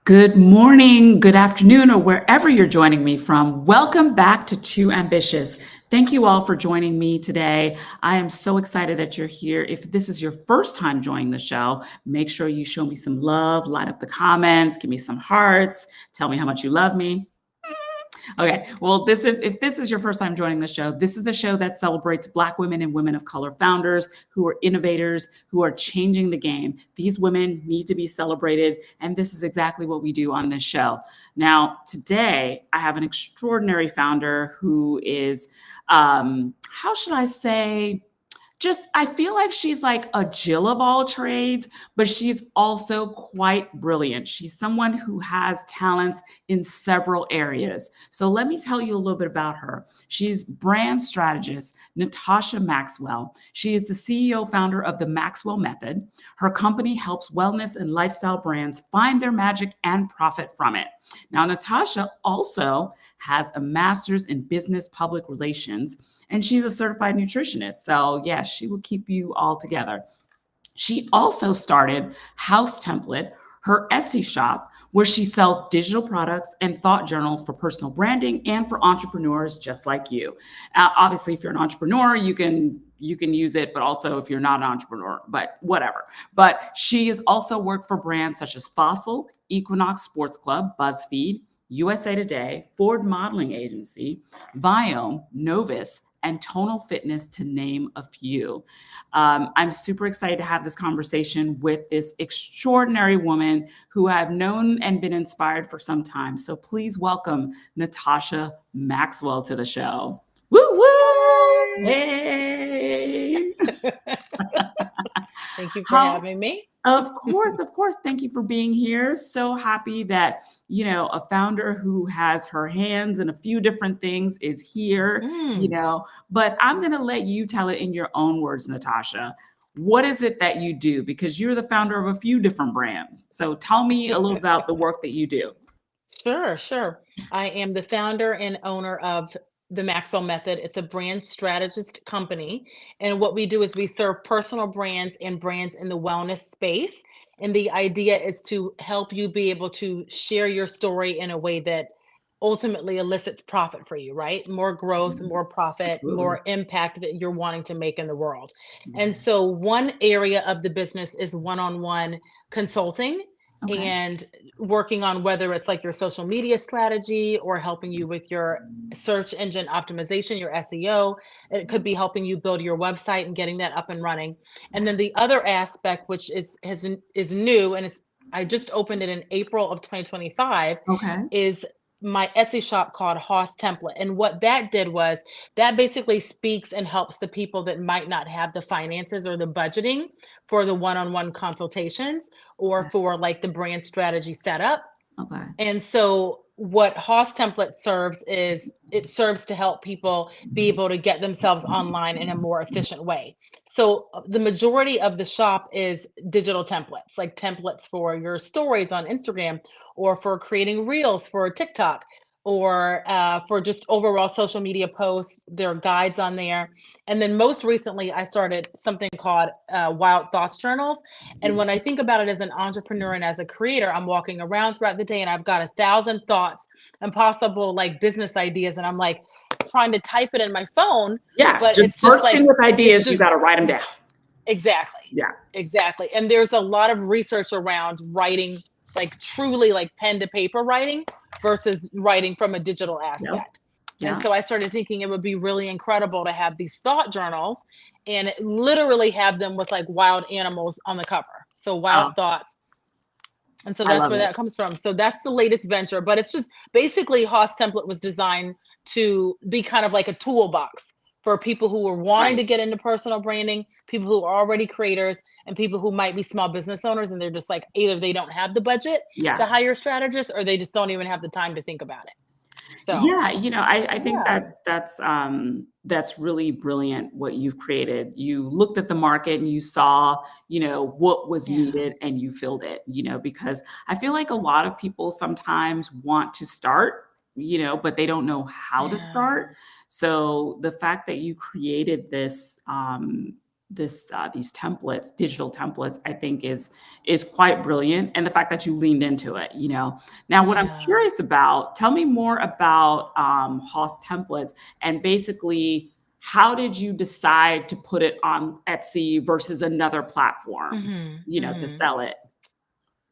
Good morning, good afternoon, or wherever you're joining me from. Welcome back to Too Ambitious. Thank you all for joining me today. I am so excited that you're here. If this is your first time joining the show, make sure you show me some love, light up the comments, give me some hearts, tell me how much you love me. Okay, well, if this is your first time joining the show, this is the show that celebrates Black women and women of color founders who are innovators, who are changing the game. These women need to be celebrated, and this is exactly what we do on this show. Now, today, I have an extraordinary founder who is, how should I say, I feel like she's like a Jill of all trades, but she's also quite brilliant. She's someone who has talents in several areas. So let me tell you a little bit about her. She's brand strategist, Natasha Maxwell. She is the CEO founder of the Maxwell Method. Her company helps wellness and lifestyle brands find their magic and profit from it. Now, Natasha also has a master's in business public relations, and she's a certified nutritionist. So yes, she will keep you all together. She also started Haus Template, her Etsy shop, where she sells digital products and thought journals for personal branding and for entrepreneurs just like you. Obviously, if you're an entrepreneur, you can use it, but also if you're not an entrepreneur, but whatever. But she has also worked for brands such as Fossil, Equinox Sports Club, BuzzFeed, USA Today, Ford Modeling Agency, Viome, Novus, and Tonal Fitness, to name a few. I'm super excited to have this conversation with this extraordinary woman who I've known and been inspired for some time. So please welcome Natasha Maxwell to the show. Woo woo! Hey! Thank you for having me. Of course. Thank you for being here. So happy that, a founder who has her hands in a few different things is here, but I'm going to let you tell it in your own words, Natasha. What is it that you do? Because you're the founder of a few different brands. So tell me a little about the work that you do. Sure. I am the founder and owner of the Maxwell Method. It's a brand strategist company. And what we do is we serve personal brands and brands in the wellness space. And the idea is to help you be able to share your story in a way that ultimately elicits profit for you, right? More growth, more profit, Absolutely. more impact that you're wanting to make in the world. And Yes. so one area of the business is one-on-one consulting. Okay. And working on whether it's like your social media strategy or helping you with your search engine optimization, your SEO. It could be helping you build your website and getting that up and running. And then the other aspect, which is new, and I just opened it in April of 2025, Okay. is my Etsy shop called Haus Template. And what that did was that basically speaks and helps the people that might not have the finances or the budgeting for the one-on-one consultations or for like the brand strategy setup. Okay. And so what Haus Template serves is it serves to help people be able to get themselves online in a more efficient way. So the majority of the shop is digital templates, like templates for your stories on Instagram or for creating reels for TikTok or for just overall social media posts. There are guides on there. And then most recently, I started something called Wild Thoughts Journals. And when I think about it as an entrepreneur and as a creator, I'm walking around throughout the day and I've got 1,000 thoughts and possible like business ideas. And I'm like trying to type it in my phone. Yeah, But just it's just bursting like, with it's ideas, you just got to write them down. exactly. Yeah. Exactly. And there's a lot of research around writing, like truly like pen to paper writing versus writing from a digital Yep. aspect. And Yeah. so I started thinking it would be really incredible to have these thought journals and literally have them with like wild animals on the cover. So Oh, wild thoughts. And so I that's love where it. that comes from. So that's the latest venture, but it's just basically Haus Template was designed to be kind of like a toolbox for people who are wanting Right. to get into personal branding, people who are already creators, and people who might be small business owners and they're just like either they don't have the budget to Yeah. hire strategists or they just don't even have the time to think about it. So Yeah, I think yeah. that's really brilliant what you've created. You looked at the market and you saw, what was Yeah. needed and you filled it, because I feel like a lot of people sometimes want to start, but they don't know how to Yeah. start. So the fact that you created this these templates, digital templates, I think is quite brilliant. And the fact that you leaned into it, you know. Now, what I'm Yeah. curious about, tell me more about Haus Templates, and basically how did you decide to put it on Etsy versus another platform, Mhm. you know, to Mhm. sell it?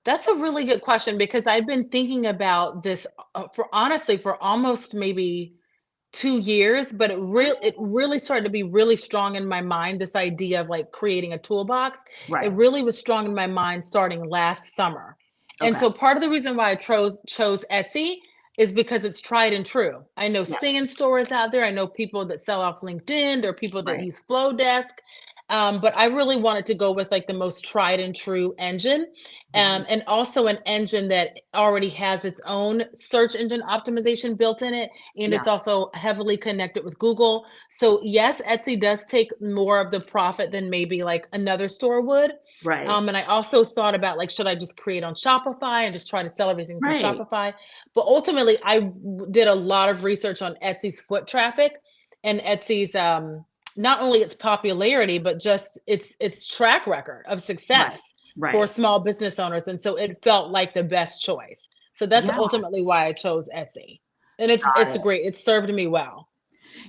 That's a really good question because I've been thinking about this for honestly for almost maybe 2 years, but it Oh, really started to be really strong in my mind, this idea of, like, creating a toolbox. It right. really was strong in my mind starting last summer. And Okay. so part of the reason why I chose Etsy is because it's tried and true. I know Yeah. stand stores out there. I know people that sell off LinkedIn. There are people that Right. use Flowdesk. But I really wanted to go with like the most tried and true engine, Right. and also an engine that already has its own search engine optimization built in it, and Yeah. it's also heavily connected with Google. So yes, Etsy does take more of the profit than maybe like another store would. Right. And I also thought about like, should I just create on Shopify and just try to sell everything through Right. Shopify? But ultimately, did a lot of research on Etsy's foot traffic and Etsy's not only its popularity, but just its track record of Right. success for Right. small business owners. And so it felt like the best choice. So that's Yeah. ultimately why I chose Etsy. And Got it's it. great. It served me well.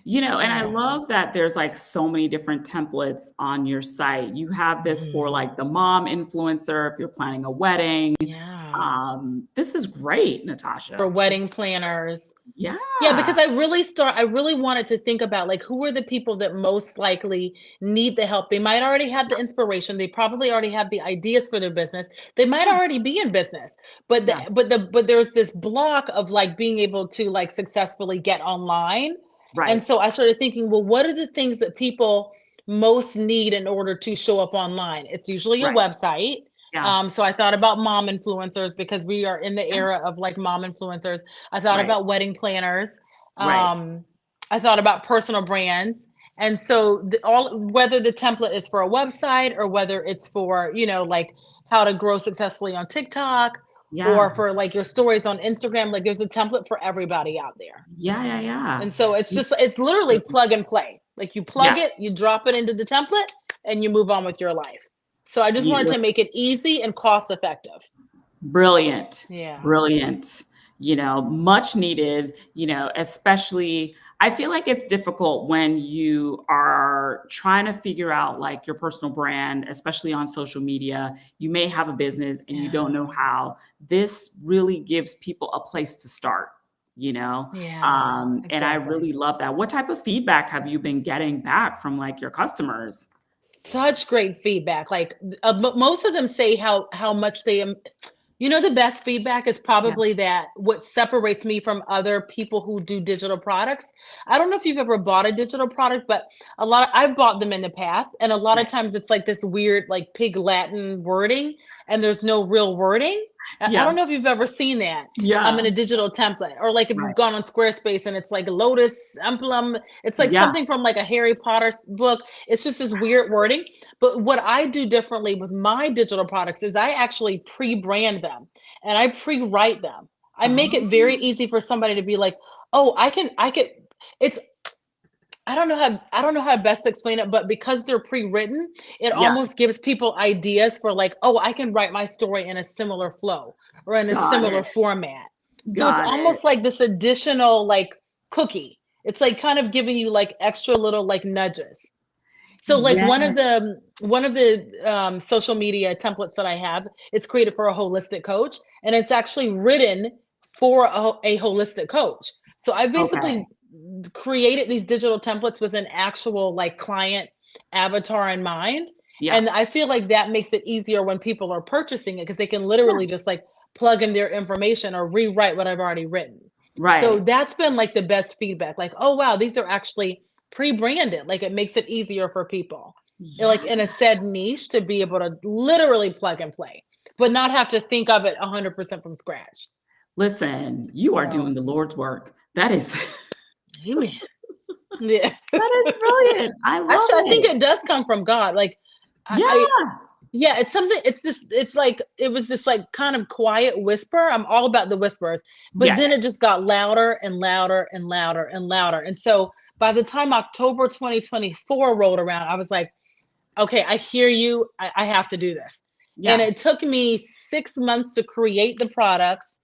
You know, and I Yeah. love that there's like so many different templates on your site. You have this for Mhm. like the mom influencer if you're planning a wedding. Yeah. This is great, For Natasha. wedding planners. Yeah, Yeah. because I really wanted to think about like who are the people that most likely need the help. They might already have the inspiration. They probably already have the ideas for their business. They might Yeah. already be in business. But Yeah. but there's this block of like being able to like successfully get online. And Right. so I started thinking, well, what are the things that people most need in order to show up online? It's usually a Right. website. Yeah. So I thought about mom influencers because we are in the Yeah. era of like mom influencers. I thought Right. about wedding planners. Right. Um, I thought about personal brands. And so all whether the template is for a website or whether it's for, you know, like how to grow successfully on TikTok Yeah. or for like your stories on Instagram, like there's a template for everybody out there. Yeah. Yeah. Yeah. And so it's literally plug and play. Like you Yeah. plug it, you drop it into the template and you move on with your life. So I just You wanted to listen. make it easy and cost effective. Brilliant, Yeah. brilliant, you know, much needed, you know, especially I feel like it's difficult when you are trying to figure out like your personal brand, especially on social media. You may have a business and you don't know Yeah. how. This really gives people a place to start, you know. Yeah. And I Exactly. really love that. What type of feedback have you been getting back from like your customers? Such great feedback. Like most of them say how much they you know, the best feedback is Yeah, probably that what separates me from other people who do digital products. I don't know if you've ever bought a digital product, but I've bought them in the past, and a lot of right. times it's like this weird like pig Latin wording, and there's no real wording. I Yeah, don't know if you've ever seen that yeah, in a digital template, or like if you've right. gone on Squarespace and it's like Lotus Emblem, it's like Yeah. something from like a Harry Potter book. It's just this weird wording. But what I do differently with my digital products is I actually pre-brand them and I pre-write them. I make it very Oh, easy for somebody to be like, "Oh, I can." It's I don't know how best to explain it, but because they're pre-written, it yeah. almost gives people ideas for like, "Oh, I can write my story in a similar flow or in a Got similar it. format." So it's Got it. almost like this additional like cookie. It's like kind of giving you like extra little like nudges. So like Yeah. one of the social media templates that I have, it's created for a holistic coach, and it's actually written for a holistic coach. So I Okay. basically created these digital templates with an actual like client avatar in mind, Yeah. and I feel like that makes it easier when people are purchasing it because they can Yeah. literally just like plug in their information or rewrite what I've already written. So Right. that's been like the best feedback. Like, oh wow, these are actually pre-branded. Like it makes it easier for people, Yeah. like in a said niche, to be able to literally plug and play, but not have to think of it 100% from scratch. Listen, you are So, doing the Lord's work. That is amen. Yeah. that is brilliant. I love Actually, I think it. it does come from God. Like, I Yeah. yeah, it's something. It's just it's like it was this like kind of quiet whisper. I'm all about the whispers, but Yeah. then it just got louder and louder and louder and louder. And so by the time October 2024 rolled around, I was like, okay, I hear you. I have to do this. And Yeah. it took me 6 months to create the products.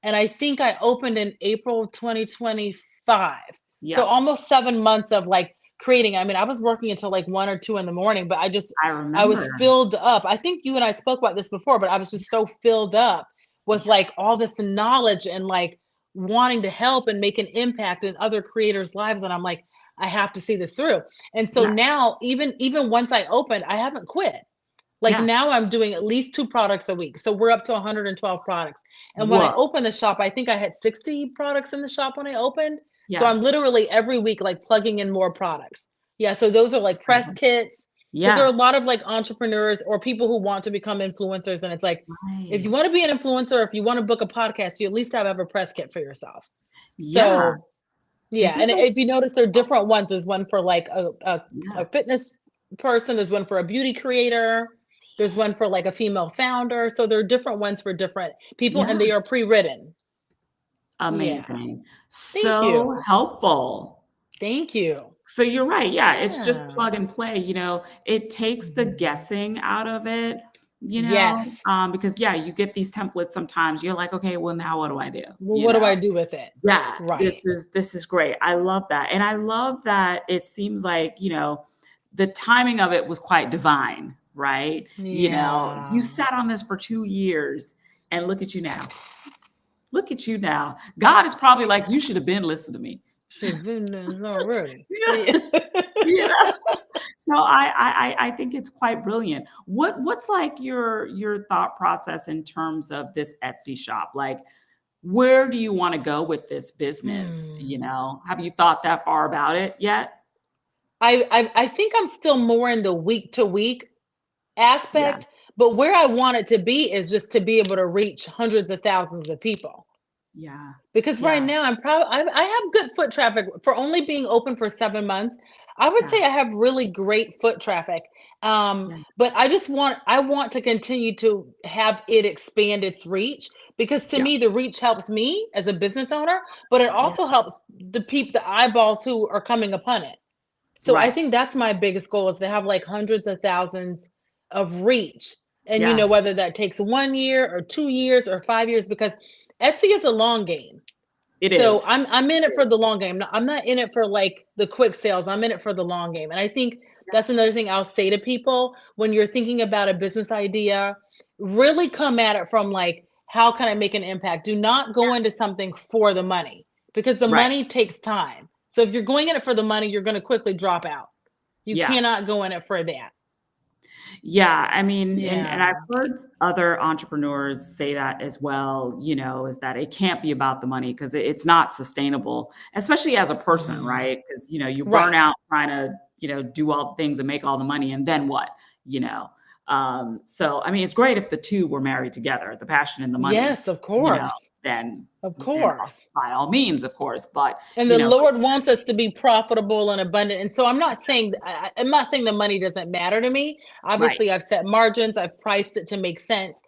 And I think I opened in April of 2025. So Yep. almost 7 months of like creating. I mean, I was working until like 1 or 2 in the morning, but I I was remember. filled up. I think you and I spoke about this before, but I was just so filled up with Yeah. like all this knowledge and like wanting to help and make an impact in other creators' lives. And I'm like, I have to see this through. And so Yeah. now, even once I opened, I haven't quit. Like Yeah. now I'm doing at least 2 products a week. So we're up to 112 products. And when I Whoa. opened the shop, I think I had 60 products in the shop when I opened. So Yeah. I'm literally every week like plugging in more products. Yeah, so those are like press kits because there are Yeah. a lot of like entrepreneurs or people who want to become influencers and it's like if you Right. want to be an influencer, if you want to book a podcast, you at least have a press kit for yourself. Yeah. So, yeah, This is and like, if you notice there are different ones. There's one for like a yeah. fitness person, there's one for a beauty creator, there's one for like a female founder. So there are different ones for different people Yeah. and they are pre-written. Yeah. Amazing. Thank So you. helpful. Thank you. So you're right. Yeah, it's just Yeah. plug and play. It takes the Mhm. guessing out of it, Yes. because yeah, you get these templates sometimes. You're like, okay, well now what do I do? Well, what do I do with it? Yeah, Right. this is great. I love that. And I love that it seems like, the timing of it was quite divine, right? You Yeah. sat on this for 2 years and look at you now. Look at you now. God is probably like, you should have been listening to me. Should have been done already. Yeah. Yeah. You know? So I think it's quite brilliant. What's like your thought process in terms of this Etsy shop? Like, where do you want to go with this business? Hmm. Have you thought that far about it yet? I think I'm still more in the week to week Yeah, aspect, but where I want it to be is just to be able to reach hundreds of thousands of people. yeah, Because right yeah, now I have good foot traffic for only being open for 7 months. I would yeah, say I have really great foot traffic. yeah, But I want to continue to have it expand its reach because to yeah, me the reach helps me as a business owner, but it yeah. also helps the eyeballs who are coming upon it. So I Right. think that's my biggest goal is to have like hundreds of thousands of reach. And Yeah, whether that takes 1 year or 2 years or 5 years, because Etsy is a long game. it So is. I'm in it for the long game. I'm not in it for like the quick sales. I'm in it for the long game. And I think that's another thing I'll say to people when you're thinking about a business idea, really come at it from like, how can I make an impact? Do not go into something for the money because the Right. money takes time. So if you're going in it for the money, you're going to quickly drop out. You Yeah. cannot go in it for that. Yeah, I mean, and I've Yeah. heard other entrepreneurs say that as well, is that it can't be about the money because it's not sustainable, especially as a person, Mhm. right? Because, you burn Right. out trying to, do all the things and make all the money, and then what? You know? So I mean, it's great if the two were married together, the passion and the money, Yes, of course. then Of then course. by all means, of course. But And the Lord wants us to be profitable and abundant. And so I'm not saying the money doesn't matter to me. right. Obviously, I've set margins, I've priced it to make sense.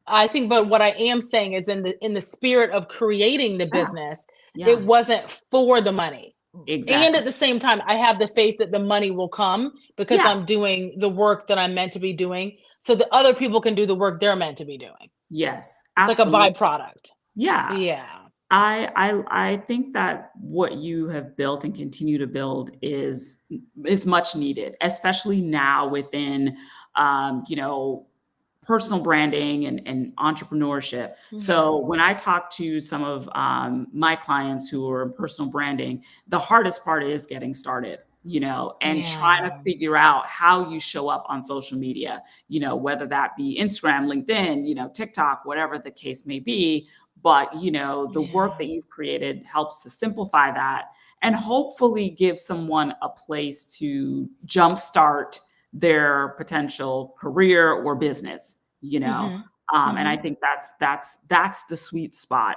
I think, but what I am saying is in the spirit of creating the Yeah, business, it yeah, wasn't for the money. And exactly. at the same time, I have the faith that the money will come because Yeah, I'm doing the work that I'm meant to be doing so that other people can do the work they're meant to be doing. yes, It's like a absolutely. byproduct. Yeah. Yeah. I think that what you have built and continue to build is much needed, especially now within personal branding and entrepreneurship. So Mhm. when I talk to some of my clients who are in personal branding, the hardest part is getting started. And trying to Yeah. figure out how you show up on social media, whether that be Instagram, LinkedIn, TikTok, whatever the case may be. But, the work that Yeah. you've created helps to simplify that and hopefully give someone a place to jumpstart their potential career or business, Mhm. and I Mhm. think that's the sweet spot,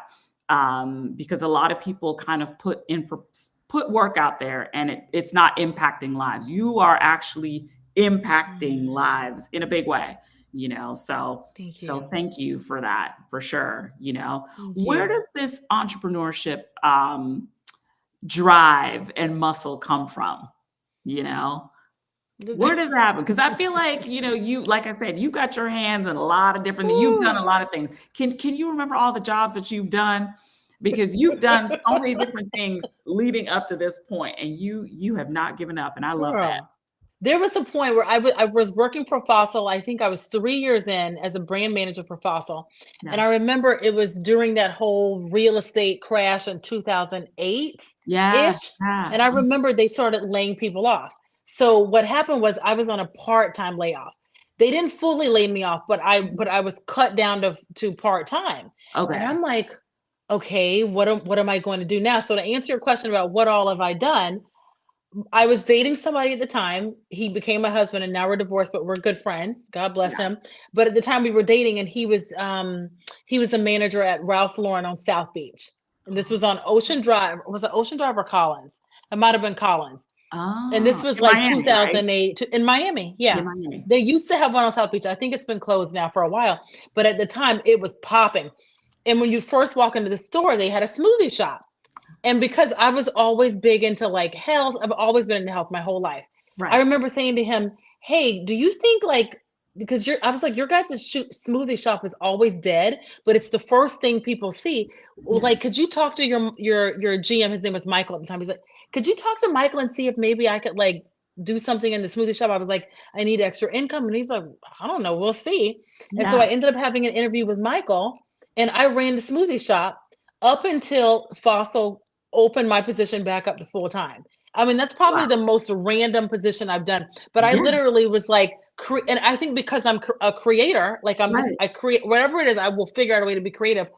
because a lot of people kind of put work out there and it's not impacting lives. You are actually impacting Mm. lives in a big way, so Thank so you. thank you for that, for sure. Thank Where you. does this entrepreneurship drive and muscle come from? You know? Where does that happen? Because I feel like, you, like I said, you got your hands in a lot of different, you've done a lot of things. Can you remember all the jobs that you've done? Because you've done so many different things leading up to this point, and you have not given up, and I love that. Girl. There was a point where I was working for Fossil. I think I was 3 years in as a brand manager for Fossil. And Yeah. I remember it was during that whole real estate crash in 2008-ish. Yeah. Yeah. And I remember they started laying people off. So what happened was I was on a part-time layoff. They didn't fully lay me off, but I was cut down to part-time. And Okay. I'm like, okay, what am I going to do now? So to answer your question about what all have I done, I was dating somebody at the time. He became my husband and now we're divorced, but we're good friends. God bless Yeah. him. But at the time we were dating and he was a manager at Ralph Lauren on South Beach. And this was on Ocean Drive. Was it Ocean Drive or Collins? It might have been Collins. And this Oh, was in like Miami, right? 2008 in Miami. In Yeah. Miami. They used to have one on South Beach. I think it's been closed now for a while, but at the time it was popping. And when you first walk into the store, they had a smoothie shop. And because I was always big into like health, I've always been into health my whole life. I Right. remember saying to him, "Hey, do you think like because I was like, your guys' smoothie shop is always dead, but it's the first thing people see. Well, Yeah. like, could you talk to your GM? His name was Michael at the time. He's like, could you talk to Michael and see if maybe I could like do something in the smoothie shop? I was like, I need extra income, and he's like, I don't know, we'll see. And so Yeah. I ended up having an interview with Michael, and I ran the smoothie shop up until Fossil open my position back up to full time. I mean, that's probably Wow. the most random position I've done, but I Yeah. literally was like, and I think because I'm a creator, like Right. I create whatever it is, I will figure out a way to be creative.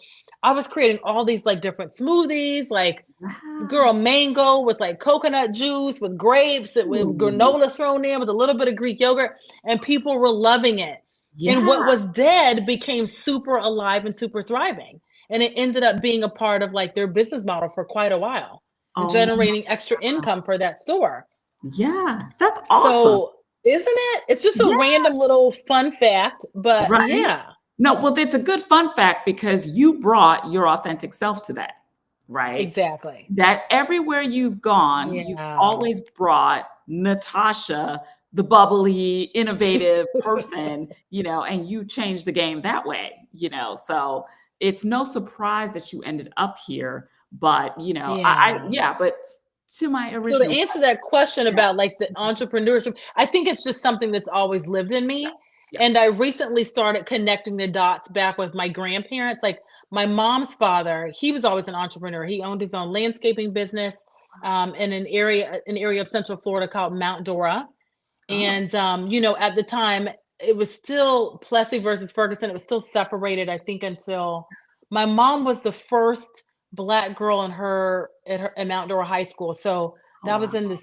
I was creating all these like different smoothies, like Wow. girl mango with like coconut juice with grapes and with Ooh. granola thrown in with a little bit of Greek yogurt, and people were loving it. And Yeah. what was dead became super alive and super thriving. And it ended up being a part of like their business model for quite a while and Oh my generating extra God. income for that store. Yeah. That's awesome. So, isn't it? It's just a Yeah. random little fun fact, but Right. yeah, No, well, it's a good fun fact because you brought your authentic self to that, right? exactly. That everywhere you've gone, you've Yeah. always brought Natasha, the bubbly, innovative person, and you changed the game that way. So it's no surprise that you ended up here. But, Yeah. yeah, but to my So to original answer that question question, about like the entrepreneurship, I think it's just something that's always lived in yeah, me. yeah, And I recently started connecting the dots back with my grandparents. Like my mom's father, he was always an entrepreneur. He owned his own landscaping business in an area of Central Florida called Mount Dora. yeah. Oh, And at the time, it was still Plessy versus Ferguson. It was still separated, I think, until my mom was the first black girl in Mount Dora High School. So oh that wow. was in the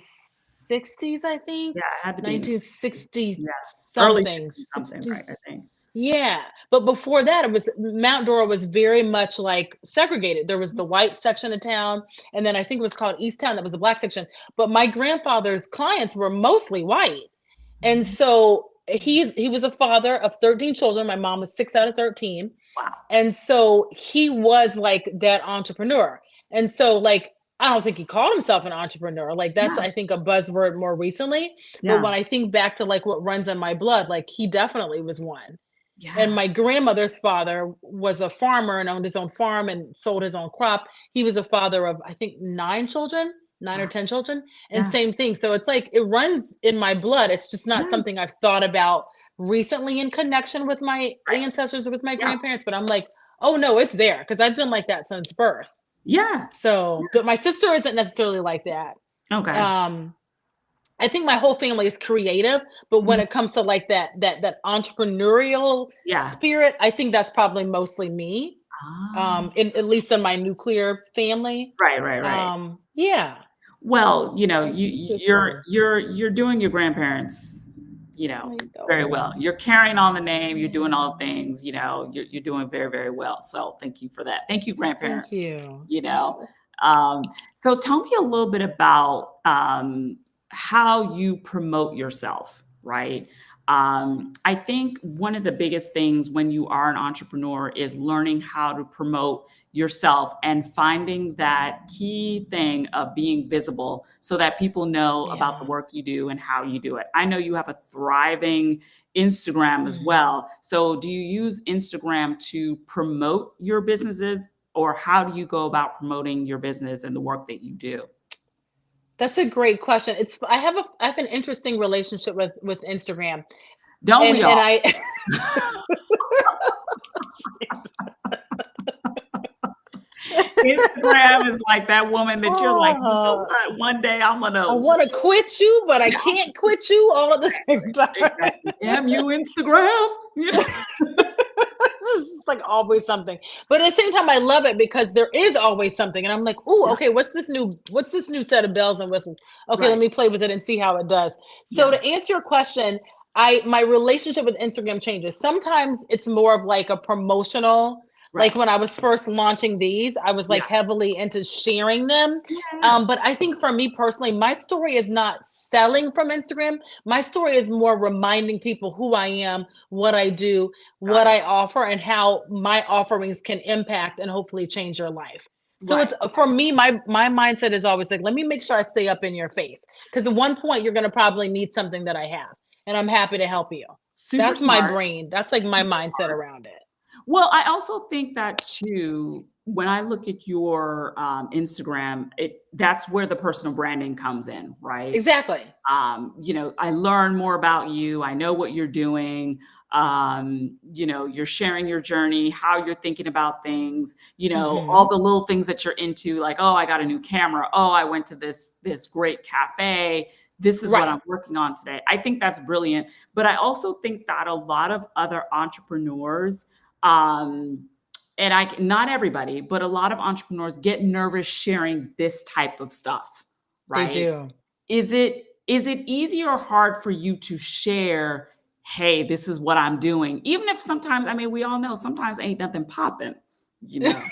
60s, I think, Yeah, it had to be in the 60s. 1960 Yeah. Early something, 60s something, 60. right, I think. Yeah, but before that, it was Mount Dora was very much like segregated. There was the white section of town, and then I think it was called East Town, that was the black section. But my grandfather's clients were mostly white. And Mhm. so he was a father of 13 children. My mom was 6 out of 13. Wow. And so he was like that entrepreneur. And so like I don't think he called himself an entrepreneur. Like that's Yeah, I think a buzzword more recently. But yeah, when I think back to like what runs in my blood, like he definitely was one. And yeah. my grandmother's father was a farmer and owned his own farm and sold his own crop. He was a father of, I think, 9 children, nine or Wow. 10 children. And Yeah, same thing. So it's like it runs in my blood. It's just not yeah, something I've thought about recently in connection with my right. ancestors or with my Yeah, grandparents. But I'm like, oh no, it's there because I've been like that since birth. yeah, So, but my sister isn't necessarily like that. yeah. Okay. Um, I think my whole family is creative, but when Mhm. it comes to like that entrepreneurial Yeah. spirit, I think that's probably mostly me. Ah. In at least in my nuclear family. Right, right, right. Yeah, Well, it's you're interesting. you're doing your grandparents, I very well. know. You're carrying on the name, you're doing all the Yeah. things, you're doing very, very well. So thank you for that. Thank you, Thank grandparents. you. You know. Oh. So tell me a little bit about how you promote yourself, right? I think one of the biggest things when you are an entrepreneur is learning how to promote yourself and finding that key thing of being visible so that people know about the Yeah. work you do and how you do it. I know you have a thriving Instagram as Mhm. well. So do you use Instagram to promote your businesses, or how do you go about promoting your business and the work that you do? That's a great question. I have an interesting relationship with Instagram. Don't we And all? I Instagram is like that woman that you're like, you know Oh, what? One day I'm I gonna wanna quit you, but I yeah, can't quit you all at the same exactly. time. Damn you, Instagram. You know? It's like always something. But at the same time, I love it because there is always something. And I'm like, oh, Yeah, okay, what's this new set of bells and whistles? Okay, let right. me play with it and see how it does. So Yeah, to answer your question, my relationship with Instagram changes. Sometimes it's more of like a promotional, like right. when I was first launching these, I was Yeah, like heavily into sharing them. yeah, But I think for me personally, my story is not selling from Instagram. My story is more reminding people who I am, what I do, got what it. I offer, and how my offerings can impact and hopefully change your life. So Right. it's for me, my mindset is always like, let me make sure I stay up in your face. Because at one point you're gonna probably need something that I have. And I'm happy to help you. Super That's my smart. brain. That's like my Super mindset smart. around it. Well, I also think that too, when I look at your Instagram, that's where the personal branding comes in, right? Exactly. I learn more about you. I know what you're doing. You're sharing your journey, how you're thinking about things, all Hmm. the little things that you're into, like, oh, I got a new camera. Oh, I went to this great cafe. This is what Right. I'm working on today. I think that's brilliant. But I also think that a lot of other entrepreneurs, um, and not everybody, but a lot of entrepreneurs get nervous sharing this type of stuff, They right? do. Is it easy or hard for you to share, "Hey, this is what I'm doing," even if sometimes, I mean, we all know sometimes ain't nothing popping, you know?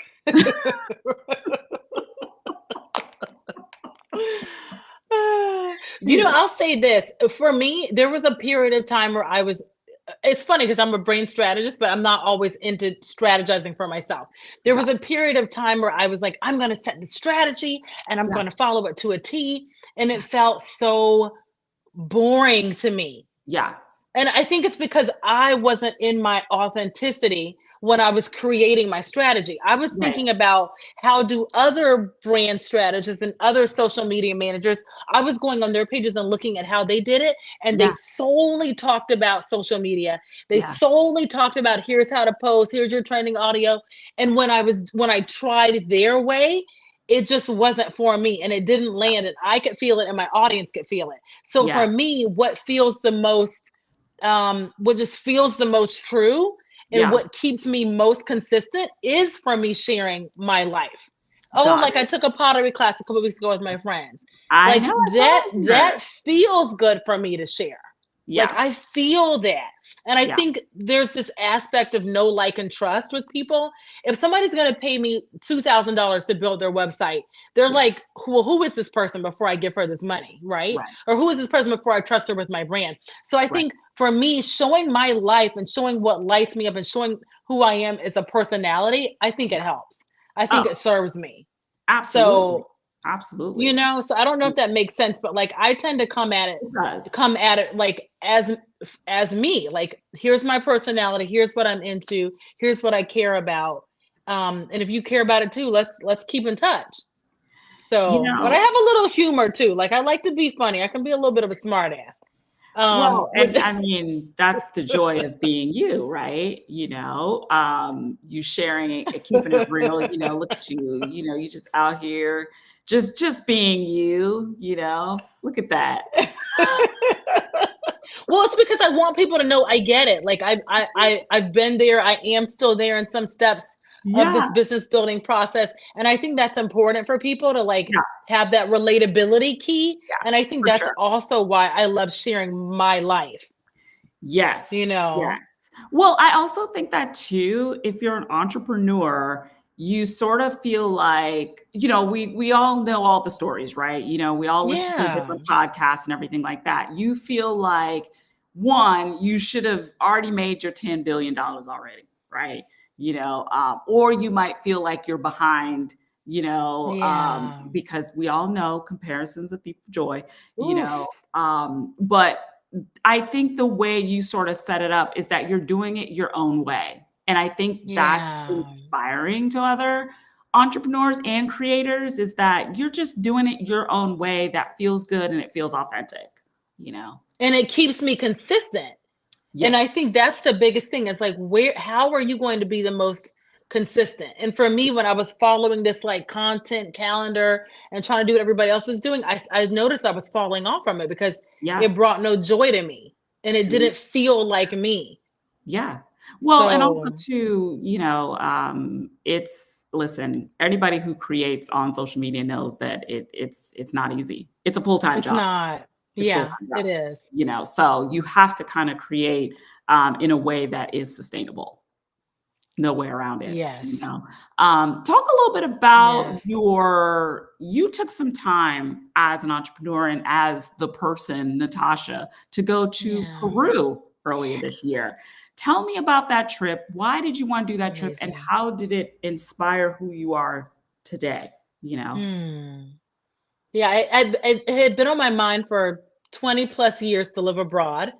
You know? I'll say this. For me, there was a period of time where it's funny because I'm a brain strategist, but I'm not always into strategizing for myself. There Got was a period of time where I was like, I'm going to set the strategy and I'm yeah, going to follow it to a T. And it felt so boring to me. yeah, And I think it's because I wasn't in my authenticity when I was creating my strategy. I was right, thinking about how do other brand strategists and other social media managers, I was going on their pages and looking at how they did it, and they yeah, solely talked about social media. They yeah, solely talked about here's how to post, here's your trending audio. And when I tried their way, it just wasn't for me and it didn't land, and I could feel it and my audience could feel it. So yeah, for me, what just feels the most true and yeah, what keeps me most consistent is for me sharing my life. Oh, got like I it. took a pottery class a couple weeks ago with my friends. I know, Like I saw that. that feels good for me to share. Like Yeah, I feel that. And I yeah, think there's this aspect of know, like, and trust with people. If somebody's going to pay me $2,000 to build their website, they're yeah, like, well, who is this person before I give her this money? Right. right, Or who is this person before I trust her with my brand? So I right, think for me, showing my life and showing what lights me up and showing who I am as a personality, I think it yeah. helps. I think Oh, it serves me. absolutely, So absolutely. so I don't know if that makes sense, but like I tend to It does. come at it like as me. Like here's my personality, here's what I'm into, here's what I care about. And if you care about it too, let's keep in touch. You So, but I know, have a little humor too. Like I like to be funny. I can be a little bit of a smart ass. well, With and I mean, that's the joy of being you, right? You sharing it, keeping it real, look at you, you just out here just being you, look at that. Well, it's because I want people to know I get it. Like I've been there. I am still there in some steps of Yeah, this business building process, and I think that's important for people to like yeah, have that relatability key. yeah, And I think for that's sure. also why I love sharing my life. You Yes, know? yes. Well, I also think that too, if you're an entrepreneur, you sort of feel like, we all know all the stories, right? We all listen to Yeah. different podcasts and everything like that. You feel like one, you should have already made your $10 billion already, right? Or you might feel like you're behind, Yeah. because we all know comparison's a thief of joy, Oof. but I think the way you sort of set it up is that you're doing it your own way. And I think that's Yeah. inspiring to other entrepreneurs and creators, is that you're just doing it your own way that feels good and it feels authentic, you know? And it keeps me consistent. And I Yes. think that's the biggest thing. It's like, how are you going to be the most consistent? And for me, when I was following this like content calendar and trying to do what everybody else was doing, I noticed I was falling off from it because Yeah. it brought no joy to me and it See? didn't feel like me. Yeah. Well, and also So too, listen, anybody who creates on social media knows that it's not easy. It's a full-time it's job. not. It's a Yeah, full-time it job, is. so you have to kind of create in a way that is sustainable. No way around it, Yes. Talk a little bit about Yes. you took some time as an entrepreneur and as the person, Natasha, to go to Yeah. Peru earlier this year. Tell me about that trip. Why did you want to do that trip, and Amazing. how did it inspire who you are today? Hmm. Yeah, it had been on my mind for 20 plus years to live abroad,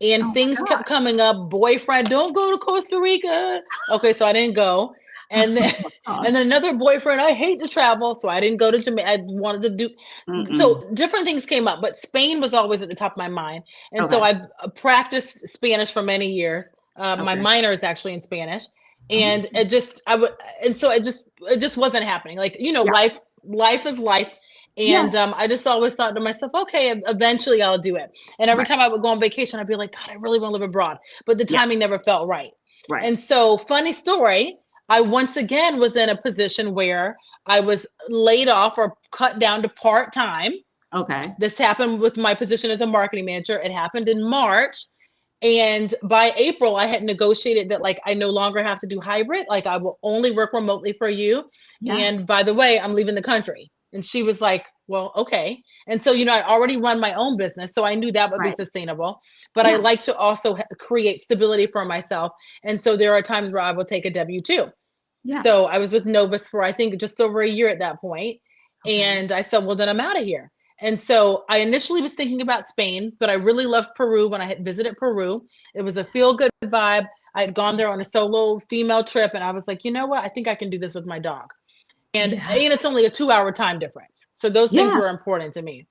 and Oh my things kept god. coming up. Boyfriend, don't go to Costa Rica. Okay, so I didn't go. And then Oh gosh. and then another boyfriend, I hate to travel, so I didn't go to Jamaica. I wanted to do Mm-mm. so different things came up, but Spain was always at the top of my mind. And so Okay. I've practiced Spanish for many years. My Okay. minor is actually in Spanish, Oh, and it just I would and so it just wasn't happening. Like, yeah. life is life. Yeah. And I just always thought to myself, okay, eventually I'll do it. And every Right. time I would go on vacation, I'd be like, God, I really want to live abroad. But the Yeah. timing never felt right. Right. And so, funny story, I once again was in a position where I was laid off or cut down to part time. Okay. This happened with my position as a marketing manager. It happened in March. And by April, I had negotiated that like I no longer have to do hybrid. Like I will only work remotely for you. Yeah. And by the way, I'm leaving the country. And she was like, well, okay. And so, I already run my own business. So I knew that would be Right. sustainable. But I Yeah. like to also create stability for myself. And so there are times where I will take a W 2. Yeah. So I was with Novus for I think just over a year at that point. Okay. And I said, well, then I'm out of here. And so I initially was thinking about Spain, but I really loved Peru when I had visited Peru. It was a feel good vibe. I had gone there on a solo female trip, and I was like, you know what? I think I can do this with my dog. Yeah. And it's only a 2 hour time difference. So those things Yeah. were important to me.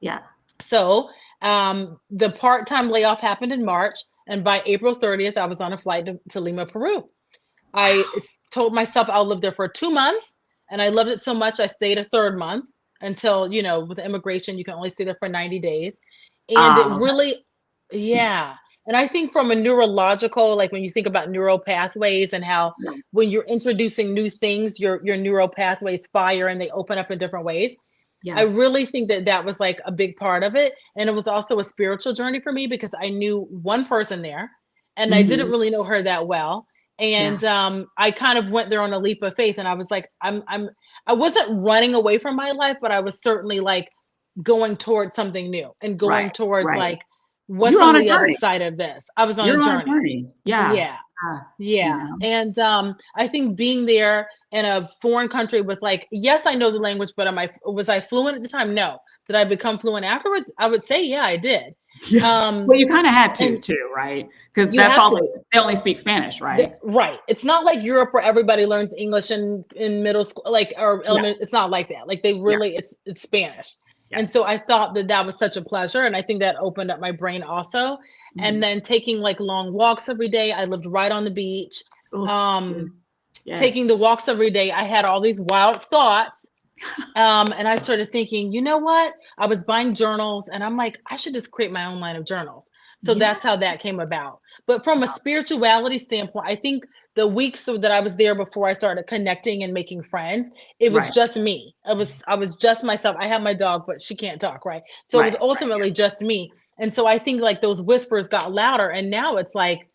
Yeah. So the part time layoff happened in March. And by April 30th, I was on a flight to Lima, Peru. Told myself I'll live there for 2 months, and I loved it so much I stayed a third month until, with immigration, you can only stay there for 90 days. And it Okay. really yeah. And I think from a neurological, like when you think about neural pathways and how Yeah. when you're introducing new things, your neural pathways fire and they open up in different ways. I Yeah. really think that that was like a big part of it. And it was also a spiritual journey for me because I knew one person there and I didn't Mhm. really know her that well. Yeah. And I kind of went there on a leap of faith and I was like, I wasn't running away from my life, but I was certainly like going towards something new and Right. going towards Right. like, what's You're on on a the other journey. side of this? I was on a You're on a journey. journey. Yeah. Yeah. Yeah. You Yeah, know? and, I think being there in a foreign country with, like yes, I know the language, but was I fluent at the time? No. Did I become fluent afterwards? I would say, yeah, I did. Yeah. Um, Well, you kinda had to and too, right? Because you that's have all to they only speak Spanish, right? right. It's not like Europe where everybody learns English in middle school, like, or Yeah. element it's not like that. Like, they Yeah. really it's Spanish. Yeah. And so I thought that that was such a pleasure, and I think that opened up my brain also. And Mhm. then taking, like, long walks every day. I lived right on the beach. Oof. Yes. Um Yes. Taking the walks every day, I had all these wild thoughts. And I started thinking, you know what? I was buying journals and I'm like, I should just create my own line of journals. So Yeah. that's how that came about. But from a spirituality standpoint, I think the weeks that I was there before I started connecting and making friends, it was Right. just me. I was just myself. I have my dog, but she can't talk, right? So it was Right. Right. ultimately just me. And so I think like those whispers got louder and now it's like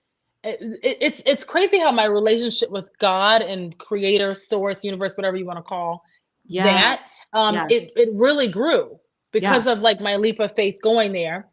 it's crazy how my relationship with God and creator, source, universe, whatever you want to call Yeah. that, Yeah. it really grew Yeah. because of like my leap of faith going there.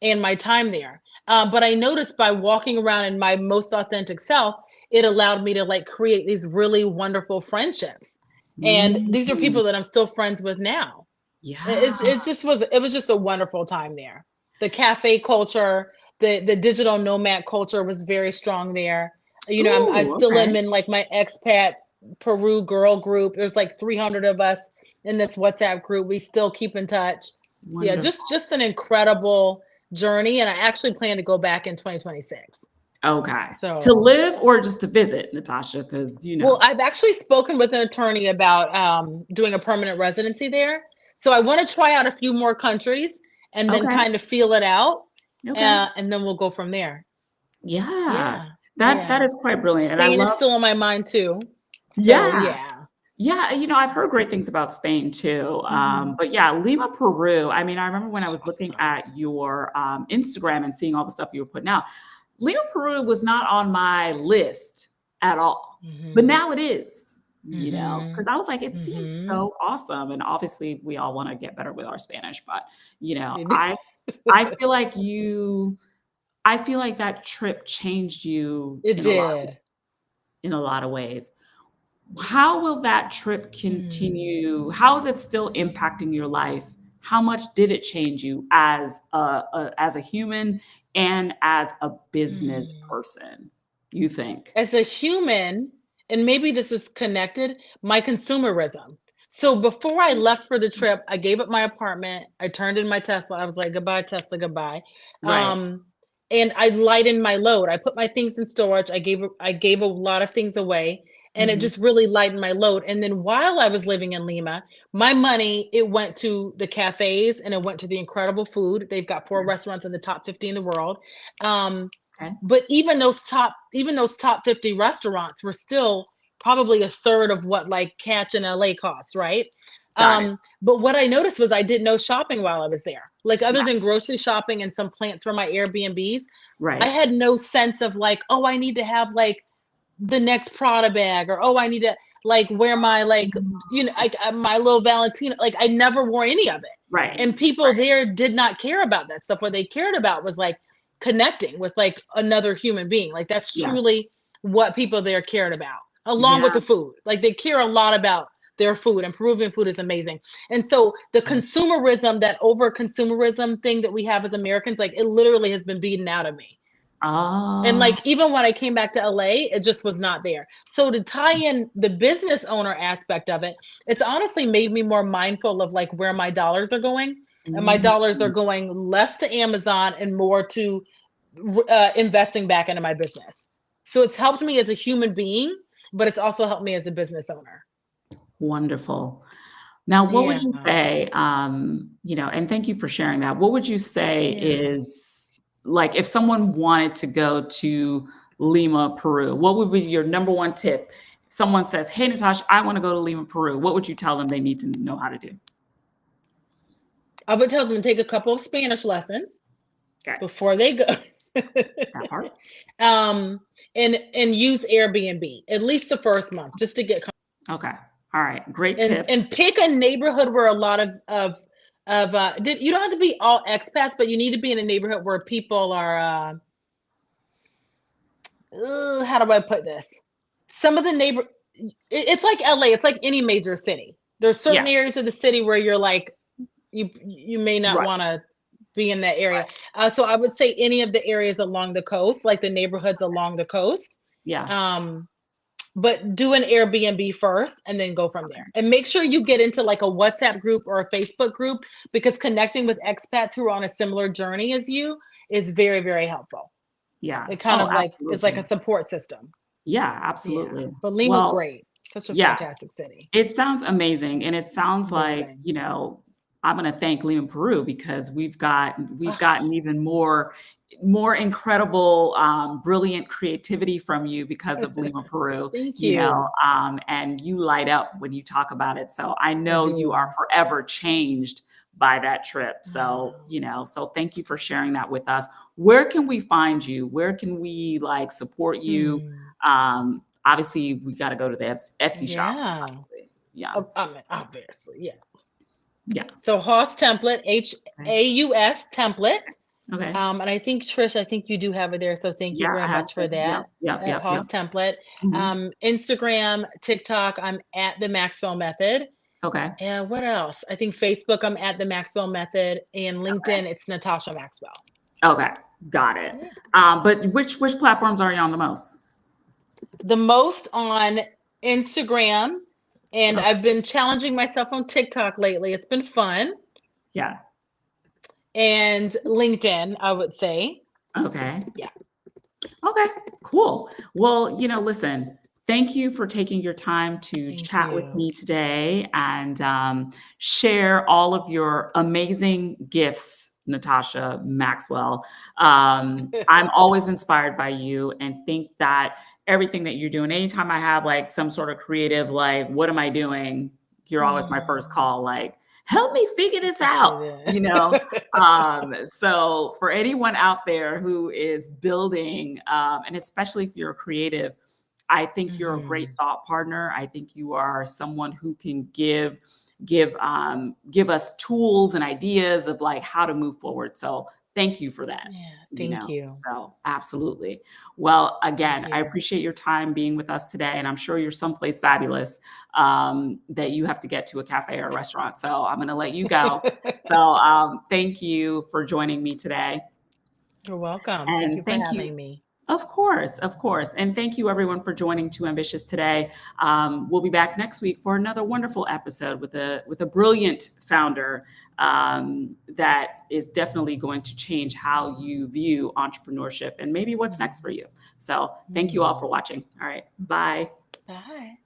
and my time there. But I noticed by walking around in my most authentic self, it allowed me to like create these really wonderful friendships. And these are Mm, people that I'm still friends with now. yeah. It was just a wonderful time there. The cafe culture, the digital nomad culture was very strong there. You know, I Ooh, still okay. am in like my expat Peru girl group. There's like 300 of us in this WhatsApp group. We still keep in touch. Yeah, Wonderful. just an incredible journey, and I actually plan to go back in 2026. Okay. To So, live or just to visit, Natasha? Because, well, I've actually spoken with an attorney about doing a permanent residency there. So I want to try out a few more countries and then okay. kind of feel it out, Okay. and then we'll go from there. Yeah. Yeah, That yeah. is quite brilliant. And I Spain is love, still on my mind too. So yeah. yeah. Yeah, I've heard great things about Spain too. Hmm. But yeah, Lima, Peru. I mean, I remember when I was looking Awesome. at your Instagram and seeing all the stuff you were putting out. Lima, Peru was not on my list at all, but Hmm. now it is. Hmm. Because I was like, it seems Hmm. so awesome, and obviously we all want to get better with our Spanish, but you know, I I feel like I feel like that trip changed you It did. in a lot of ways. How will that trip Mm, continue? How is it still impacting your life? How much did it change you as a human and as a business mm. person, you think? As a human, and maybe this is connected, my consumerism. So before I left for the trip, I gave up my apartment. I turned in my Tesla. I was like, goodbye, Tesla, goodbye. Right. Um, and I lightened my load. I put my things in storage. I gave a lot of things away, and it Mhm. just really lightened my load. And then while I was living in Lima, my money it went to the cafes and it went to the incredible food. They've got 4 restaurants in the top 50 in the world. Um, Okay. but even those top 50 restaurants were still probably a third of what like catch in LA costs, right? Got it. But what I noticed was I did no shopping while I was there. Like other Yeah. than grocery shopping and some plants for my Airbnbs, I Right. had no sense of like, oh, I need to have like the next Prada bag, or oh, I need to like wear my like like my little Valentina. Like I never wore any of it, Right. and people Right. there did not care about that stuff. What they cared about was like connecting with like another human being. Like that's Yeah. truly what people there cared about, along with Yeah. the food. Like they care a lot about their food, and Peruvian food is amazing. And so the consumerism, that over consumerism thing that we have as Americans, like it literally has been beaten out of me. And Oh, like even when I came back to LA, it just was not there. So to tie in the business owner aspect of it, it's honestly made me more mindful of like where my dollars are going. And my mm. dollars are going less to Amazon and more to investing back into my business. So it's helped me as a human being, but it's also helped me as a business owner. Wonderful. Now, what would Yeah. you say, and thank you for sharing that. What would you say Yeah. is like if someone wanted to go to Lima, Peru, what would be your number one tip? If someone says, "Hey, Natasha, I want to go to Lima, Peru," what would you tell them they need to know how to do? I would tell them to take a couple of Spanish lessons Okay, before they go. that part. um and use Airbnb at least the first month just to get Okay, all right, great and tips. pick a neighborhood where a lot you don't have to be all expats, but you need to be in a neighborhood where people are how do I put this? Some of the it's like LA, it's like any major city. There's Yeah, certain areas of the city where you're like you may not right, want to be in that area. right. So I would say any of the areas along the coast, like the neighborhoods along the coast. Yeah, Um, but do an Airbnb first and then go from okay. there. And make sure you get into like a WhatsApp group or a Facebook group, because connecting with expats who are on a similar journey as you is very, very helpful. Yeah. It kind Oh, of like it's like a absolutely. support system. Yeah, Yeah. absolutely. But Lima's Well, great. Such a yeah. fantastic city. It sounds amazing, and it sounds like, Amazing. I'm gonna thank Lima, Peru because we've Ah, gotten even more incredible, brilliant creativity from you because of Lima, Peru, thank you. and you light up when you talk about it. So I I know you are do. forever changed by that trip. So, Wow. so thank you for sharing that with us. Where can we find you? Where can we like support you? Hmm. Obviously, we got to go to the Etsy shop. Yeah. Obviously. Yeah. I mean, obviously, yeah. Yeah. So Haus Template, Okay. Haus Template. Okay. And I think Trish, I think you do have it there. So thank you Yeah, very I have much for to. Yep, that yep, at yep, yep. Haus Template. Mhm. Instagram, TikTok, I'm at the Maxwell Method. Okay. And what else? I think Facebook, I'm at the Maxwell Method, and LinkedIn, it's Natasha Maxwell. Okay. Got it. Yeah. But which platforms are you on the most? The most on Instagram, and Okay. I've been challenging myself on TikTok lately. It's been fun. Yeah. And LinkedIn, I would say. Okay. Yeah. Okay, cool. Well, listen, thank you for taking your time to Thank chat with you. me today and share all of your amazing gifts, Natasha Maxwell. I'm always inspired by you and think that everything that you're doing, anytime I have like some sort of creative, like, what am I doing? You're always my first Mm, call, like, help me figure this out, appreciate it. So for anyone out there who is building, and especially if you're a creative, I think you're a great Mhm. thought partner. I think you are someone who can give us tools and ideas of like how to move forward. So thank you for that. Yeah, thank you. So absolutely. Well, Thank again, I you. appreciate your time being with us today, and I'm sure you're someplace fabulous that you have to get to a cafe or a restaurant. So I'm going to let you go. So thank you for joining me today. You're welcome. Thank you And for thank you. having me. Of course, of course. And thank you everyone for joining Too Ambitious today. We'll be back next week for another wonderful episode with a brilliant founder that is definitely going to change how you view entrepreneurship and maybe what's next Mhm. for you. So thank you all for Mm. watching. All right. Bye. Bye.